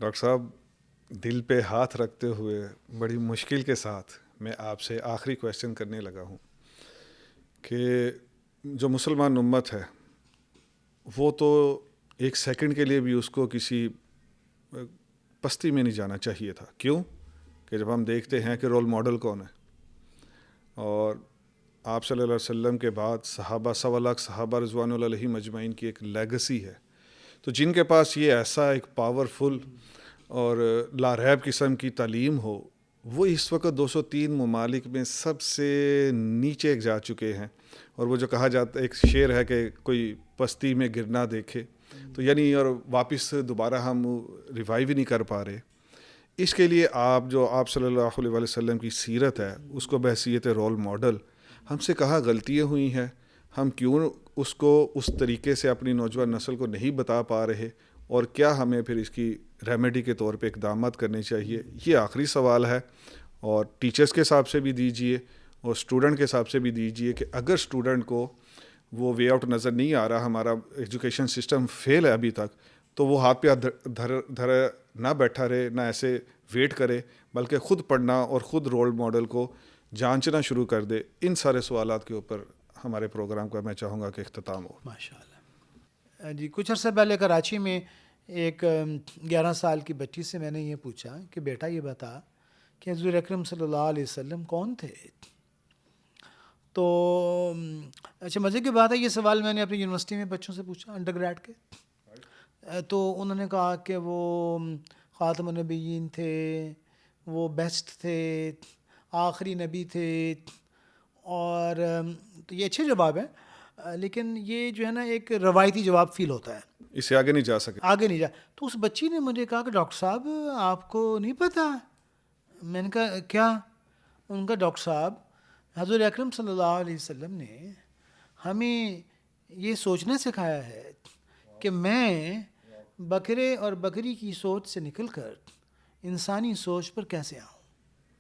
Doctor صاحب، دل پہ ہاتھ رکھتے ہوئے بڑی مشکل کے ساتھ میں آپ سے آخری کویشچن کرنے لگا ہوں کہ جو مسلمان امت ہے وہ تو ایک سیکنڈ کے لیے بھی اس کو کسی پستی میں نہیں جانا چاہیے تھا. کیوں؟ کہ جب ہم دیکھتے ہیں کہ رول ماڈل کون ہے، اور آپ صلی اللہ علیہ وسلم کے بعد صحابہ 1.25 لاکھ صحابہ رضوان اللہ علیہم اجمعین کی ایک لیگسی ہے، تو جن کے پاس یہ ایسا ایک پاورفل اور لا ریب قسم کی تعلیم ہو، وہ اس وقت 203 ممالک میں سب سے نیچے جا چکے ہیں. اور وہ جو کہا جاتا ہے، ایک شعر ہے کہ کوئی پستی میں گرنا دیکھے، تو یعنی اور واپس دوبارہ ہم ریوائیو ہی نہیں کر پا رہے. اس کے لیے آپ صلی اللہ علیہ وسلم کی سیرت ہے، اس کو بحیثیت رول ماڈل ہم سے کہاں غلطیاں ہوئی ہیں، ہم کیوں اس کو اس طریقے سے اپنی نوجوان نسل کو نہیں بتا پا رہے، اور کیا ہمیں پھر اس کی ریمیڈی کے طور پہ اقدامات کرنے چاہیے. یہ آخری سوال ہے، اور ٹیچرز کے حساب سے بھی دیجیے اور اسٹوڈنٹ کے حساب سے بھی دیجیے کہ اگر اسٹوڈنٹ کو وہ وے آؤٹ نظر نہیں آ رہا، ہمارا ایجوکیشن سسٹم فیل ہے ابھی تک، تو وہ ہاتھ پہ ہاتھ دھر نہ بیٹھا رہے، نہ ایسے ویٹ کرے، بلکہ خود پڑھنا اور خود رول ماڈل کو جانچنا شروع کر دے. ان سارے سوالات کے اوپر ہمارے پروگرام کا میں چاہوں گا کہ اختتام ہو. ماشاء اللہ جی. کچھ عرصہ پہلے کراچی میں ایک 11 سال کی بچی سے میں نے یہ پوچھا کہ بیٹا یہ بتا کہ حضور اکرم صلی اللہ علیہ وسلم کون تھے. تو اچھا مزے کی بات ہے، یہ سوال میں نے اپنی یونیورسٹی میں بچوں سے پوچھا، انڈر گریڈ کے. تو انہوں نے کہا کہ وہ خاتم النبیین تھے، وہ بیسٹ تھے، آخری نبی تھے. اور تو یہ اچھے جواب ہیں، لیکن یہ جو ہے نا ایک روایتی جواب فیل ہوتا ہے، اس سے آگے نہیں جا سکے. آگے نہیں جا. تو اس بچی نے مجھے کہا کہ ڈاکٹر صاحب آپ کو نہیں پتہ. میں نے کہا کیا؟ ان کا ڈاکٹر صاحب حضور اکرم صلی اللہ علیہ وسلم نے ہمیں یہ سوچنا سکھایا ہے کہ میں بکرے اور بکری کی سوچ سے نکل کر انسانی سوچ پر کیسے آؤں.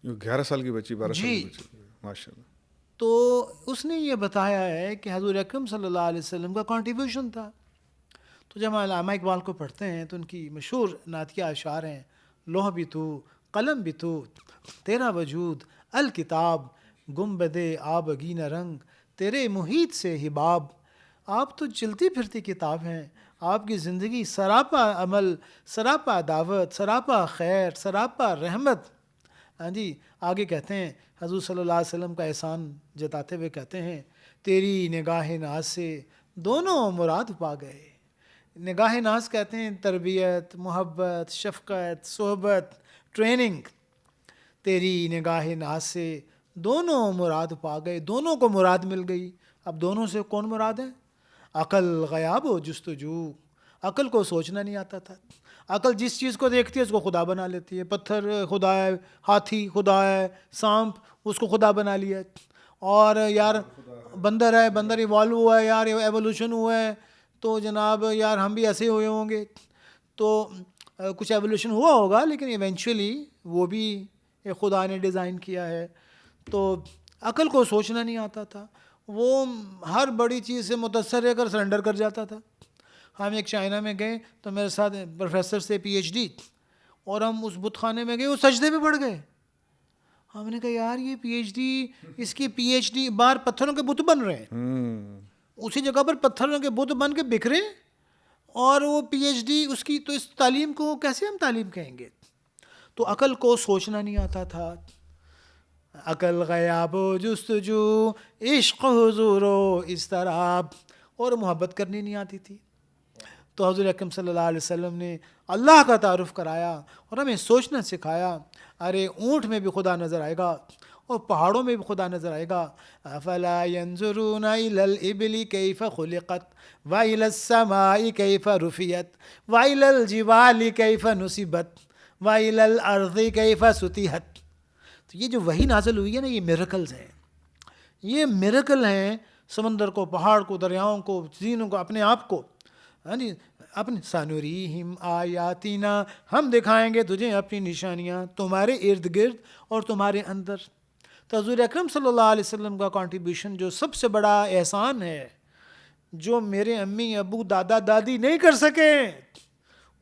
11 سال کی بچی، 12 سال کی جی. بچی، ماشاء اللہ. تو اس نے یہ بتایا ہے کہ حضور اکرم صلی اللہ علیہ وسلم کا کنٹریبیوشن تھا. تو جب ہم علامہ اقبال کو پڑھتے ہیں تو ان کی مشہور نعتیہ اشعار ہیں، لوح بھی تو قلم بھی تو، تیرا وجود الکتاب، گنبد آبگین رنگ، تیرے محیط سے حباب. آپ تو چلتی پھرتی کتاب ہیں، آپ کی زندگی سراپا عمل، سراپا دعوت، سراپا خیر، سراپا رحمت. ہاں جی. آگے کہتے ہیں حضور صلی اللہ علیہ وسلم کا احسان جتاتے ہوئے کہتے ہیں تیری نگاہ ناز سے دونوں مراد پا گئے. نگاہ ناز کہتے ہیں تربیت، محبت، شفقت، صحبت، ٹریننگ. تیری نگاہ ناز سے دونوں مراد پا گئے، دونوں کو مراد مل گئی. اب دونوں سے کون مراد ہے؟ عقل غیاب و جستجو. عقل کو سوچنا نہیں آتا تھا. عقل جس چیز کو دیکھتی ہے اس کو خدا بنا لیتی ہے. پتھر خدا ہے، ہاتھی خدا ہے، سانپ اس کو خدا بنا لیا. اور یار بندر ہے، بندر ایوالو ہوا ہے، یار ایوولوشن ہوا ہے، تو جناب یار ہم بھی ایسے ہوئے ہوں گے. تو کچھ ایوولوشن ہوا ہوگا، لیکن ایونچولی وہ بھی ایک خدا نے ڈیزائن کیا ہے. تو عقل کو سوچنا نہیں آتا تھا. وہ ہر بڑی چیز سے متاثر رہ کر سرنڈر کر جاتا تھا. ہم ایک چائنا میں گئے تو میرے ساتھ پروفیسر سے PhD، اور ہم اس بت خانے میں گئے، وہ سجدے پہ پڑ گئے. ہم نے کہا یار یہ PhD، اس کی PhD باہر پتھروں کے بت بن رہے ہیں، اسی جگہ پر پتھروں کے بت بن کے بکھرے، اور وہ PhD اس کی. تو اس تعلیم کو کیسے ہم تعلیم کہیں گے؟ تو عقل کو سوچنا نہیں آتا تھا. عقل غیاب و جستجو، عشق حضور و اضطراب، اور محبت کرنی نہیں آتی تھی. تو حضور اکرم صلی اللہ علیہ وسلم نے اللہ کا تعارف کرایا اور ہمیں سوچنا سکھایا. ارے اونٹ میں بھی خدا نظر آئے گا، اور پہاڑوں میں بھی خدا نظر آئے گا. افلا ينظرون الى الابل كيف خلقت والى السماء كيف رفعت والى الجبال كيف نصبت والى الارض كيف سطحت. تو یہ جو وحی نازل ہوئی ہے نا، یہ میریکلز ہیں، یہ میریکل ہیں. سمندر کو، پہاڑ کو، دریاؤں کو، زینوں کو، اپنے آپ کو. ہاں جی. اپنے سنوریہم آیاتنا، ہم دکھائیں گے تجھے اپنی نشانیاں تمہارے ارد گرد اور تمہارے اندر. تو حضور اکرم صلی اللہ علیہ وسلم کا کنٹریبیوشن جو سب سے بڑا احسان ہے، جو میرے امی ابو دادا دادی نہیں کر سکے،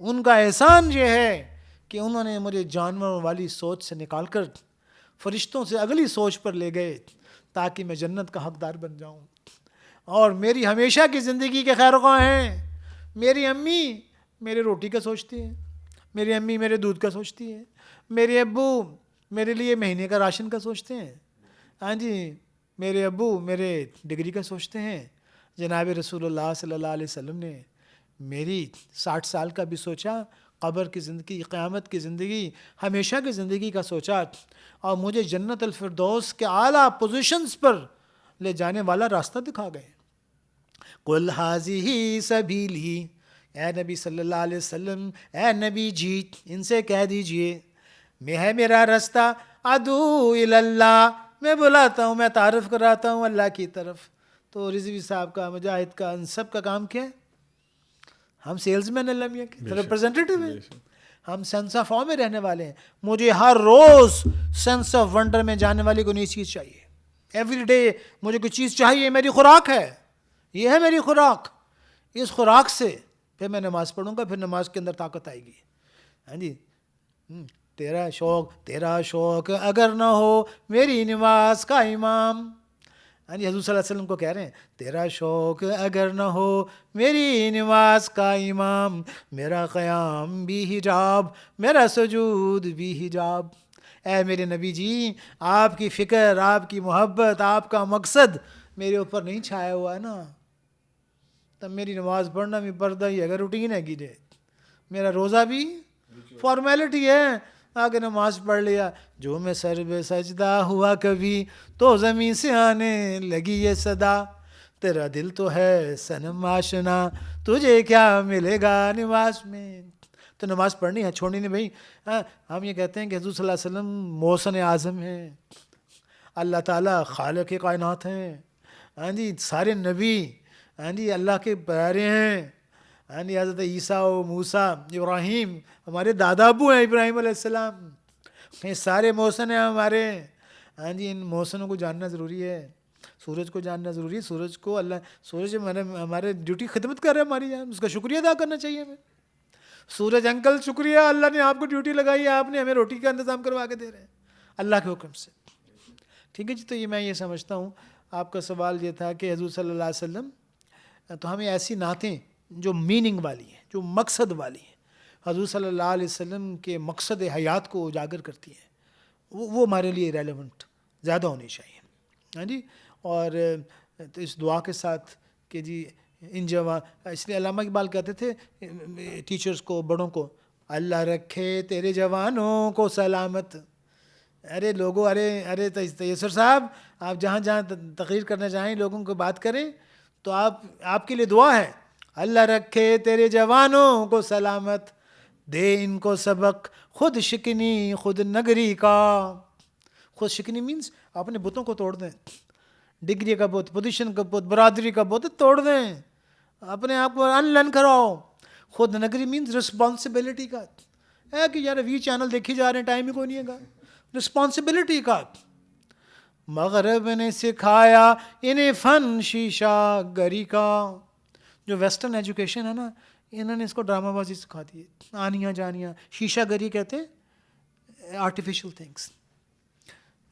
ان کا احسان یہ ہے کہ انہوں نے مجھے جانوروں والی سوچ سے نکال کر فرشتوں سے اگلی سوچ پر لے گئے تاکہ میں جنت کا حقدار بن جاؤں. اور میری ہمیشہ کی زندگی کے خیر خواہ ہیں. میری امی میرے روٹی کا سوچتی ہیں, میری امی میرے دودھ کا سوچتی ہے, میرے ابو میرے لیے مہینے کا راشن کا سوچتے ہیں. ہاں جی, میرے ابو میرے ڈگری کا سوچتے ہیں. جناب رسول اللہ صلی اللہ علیہ وسلم نے میری 60 سال کا بھی سوچا, قبر کی زندگی, قیامت کی زندگی, ہمیشہ کی زندگی کا سوچا, اور مجھے جنت الفردوس کے اعلیٰ پوزیشنز پر لے جانے والا راستہ دکھا گئے. قل ھذہ سبیلی, اے نبی صلی اللہ علیہ وسلم, اے نبی جی ان سے کہہ دیجئے میں ہے میرا راستہ, ادعو الی اللہ, میں بلاتا ہوں, میں تعارف کراتا ہوں اللہ کی طرف. تو رضوی صاحب کا, مجاہد کا, ان سب کا کام کیا ہے؟ ہم سیلز مین اللہ میاں کے ریپرزینٹیو ہیں, ہم سینس آف آ میں رہنے والے ہیں. مجھے ہر روز سینس آف ونڈر میں جانے والی کوئی نئی چیز چاہیے. ایوری ڈے مجھے کوئی چیز چاہیے, میری خوراک ہے, یہ ہے میری خوراک. اس خوراک سے پھر میں نماز پڑھوں گا, پھر نماز کے اندر طاقت آئے گی. ہاں جی, تیرا شوق اگر نہ ہو میری نماز کا امام. ہاں جی, حضور صلی اللہ علیہ وسلم کو کہہ رہے ہیں تیرا شوق اگر نہ ہو میری نماز کا امام, میرا قیام بھی حجاب, میرا سجود بھی حجاب. اے میرے نبی جی, آپ کی فکر, آپ کی محبت, آپ کا مقصد میرے اوپر نہیں چھایا ہوا ہے نا, تب میری نماز پڑھنا بھی پردہ ہی اگر روٹین ہے کیجیے. میرا روزہ بھی فارمیلٹی ہے, آگے نماز پڑھ لیا. جو میں سر بے سجدہ ہوا کبھی تو زمین سے آنے لگی یہ صدا, تیرا دل تو ہے صنم آشنا, تجھے کیا ملے گا نماز میں. تو نماز پڑھنی ہے, چھوڑنی نہیں بھائی. ہم یہ کہتے ہیں کہ حضور صلی اللہ علیہ وسلم محسن اعظم ہیں, اللہ تعالیٰ خالق کائنات ہیں. ہاں جی, سارے نبی ہاں جی اللہ کے پیارے ہیں. ہاں جی, حضرت عیسیٰ و موسیٰ, ابراہیم ہمارے دادا ابو ہیں, ابراہیم علیہ السلام, یہ سارے محسن ہیں ہمارے. ہاں جی, ان محسنوں کو جاننا ضروری ہے. سورج کو جاننا ضروری ہے. سورج کو سورج ہمارے ڈیوٹی خدمت کر رہے ہیں ہماری, اس کا شکریہ ادا کرنا چاہیے ہمیں. سورج انکل شکریہ, اللہ نے آپ کو ڈیوٹی لگائی ہے, آپ نے ہمیں روٹی کا انتظام کروا کے دے رہے ہیں اللہ کے حکم سے. ٹھیک ہے جی. تو یہ میں یہ سمجھتا ہوں, آپ کا سوال یہ تھا کہ حضور صلی اللہ علیہ وسلم, تو ہمیں ایسی نعتیں جو میننگ والی ہیں, جو مقصد والی ہیں, حضور صلی اللہ علیہ وسلم کے مقصد حیات کو اجاگر کرتی ہیں, وہ ہمارے لیے ریلیونٹ زیادہ ہونی چاہیے. ہاں جی, اور تو اس دعا کے ساتھ کہ جی ان اس لیے علامہ اقبال کہتے تھے ٹیچرز کو, بڑوں کو, اللہ رکھے تیرے جوانوں کو سلامت. ارے لوگوں, ارے تیسر صاحب, آپ جہاں جہاں تقریر کرنا چاہیں, لوگوں کو بات کریں, تو آپ کے لیے دعا ہے, اللہ رکھے تیرے جوانوں کو سلامت, دے ان کو سبق خود شکنی خود نگری کا. خود شکنی مینس اپنے بتوں کو توڑ دیں, ڈگری کا بت, پوزیشن کا بت, برادری کا بت توڑ دیں, اپنے آپ کو ان لرن کراؤ. خود نگری مینس رسپانسبلٹی کا ہے کہ یار وی چینل دیکھی جا رہے ہیں, ٹائم ہی کوئی نہیں ہے گا. رسپانسبلٹی کا. مغرب نے سکھایا انہیں فن شیشہ گری کا. جو ویسٹرن ایجوکیشن ہے نا, انہوں نے اس کو ڈرامہ بازی سکھا دی ہے, آنیاں جانیاں. شیشہ گری کہتے ہیں آرٹیفیشل تھنگس.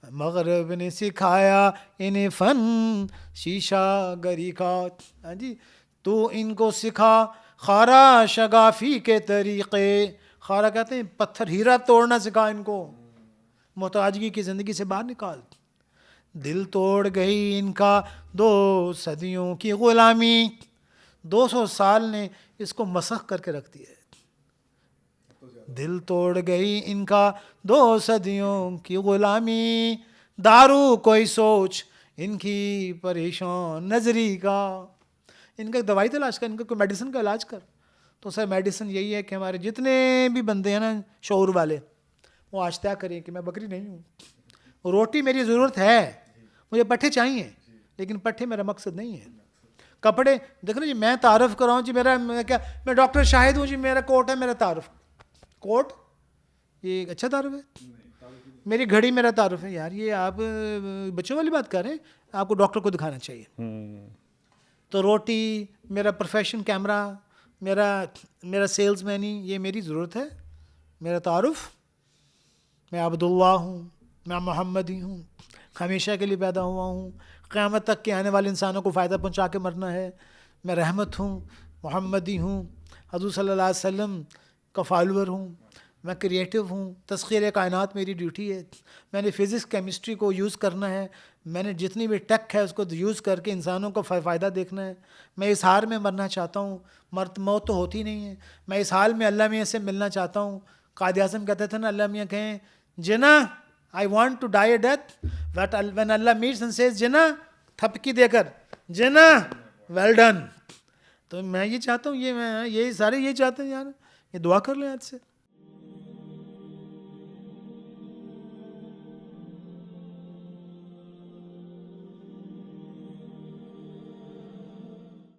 مغرب نے سکھایا انہیں فن شیشہ گری کا. ہاں جی, تو ان کو سکھا خارا شگافی کے طریقے. خارا کہتے ہیں پتھر, ہیرا توڑنا سکھا ان کو, محتاجگی کی زندگی سے باہر نکال. دل توڑ گئی ان کا 2 صدیوں کی غلامی. 200 سال نے اس کو مسخ کر کے رکھ دیا. دل توڑ گئی ان کا 2 صدیوں کی غلامی. دارو کوئی سوچ ان کی پریشان نظری کا. ان کا دوائی تلاش کر, ان کا کوئی میڈیسن کا علاج کر. تو سر میڈیسن یہی ہے کہ ہمارے جتنے بھی بندے ہیں نا شعور والے, وہ آشتہ کریں کہ میں بکری نہیں ہوں, روٹی میری ضرورت ہے, مجھے پٹھے چاہیے, لیکن پٹھے میرا مقصد نہیں ہے. کپڑے دیکھو نا جی, میں تعارف کراؤں جی, میں ڈاکٹر شاہد ہوں جی, میرا کوٹ ہے, میرا تعارف. کوٹ یہ ایک اچھا تعارف ہے. میری گھڑی میرا تعارف ہے. یار یہ آپ بچوں والی بات کر رہے ہیں, آپ کو ڈاکٹر کو دکھانا چاہیے. تو روٹی میرا پروفیشن, کیمرہ میرا سیلز مینی, یہ میری ضرورت ہے. میرا تعارف، میں عبداللہ ہوں، میں محمدی ہوں، ہمیشہ کے لیے پیدا ہوا ہوں، قیامت تک کے آنے والے انسانوں کو فائدہ پہنچا کے مرنا ہے، میں رحمت ہوں، محمدی ہوں، حضور صلی اللہ علیہ وسلم کا فالوور ہوں، میں کریٹو ہوں، تسخیر کائنات میری ڈیوٹی ہے، میں نے فزکس کیمسٹری کو یوز کرنا ہے، میں نے جتنی بھی ٹیک ہے اس کو یوز کر کے انسانوں کو فائدہ دیکھنا ہے، میں اس حال میں مرنا چاہتا ہوں، موت تو ہوتی نہیں ہے، میں اس حال میں اللہ میاں سے ملنا چاہتا ہوں۔ قائد اعظم کہتے تھے نا، اللہ میاں کہیں جنا I want to die a death, but when Allah meets and says جنا، تھپکی دے کر جنا well done، تو میں یہ چاہتا ہوں، یہ سارے یہ چاہتے ہیں یار، یہ دعا کر لیں آج سے۔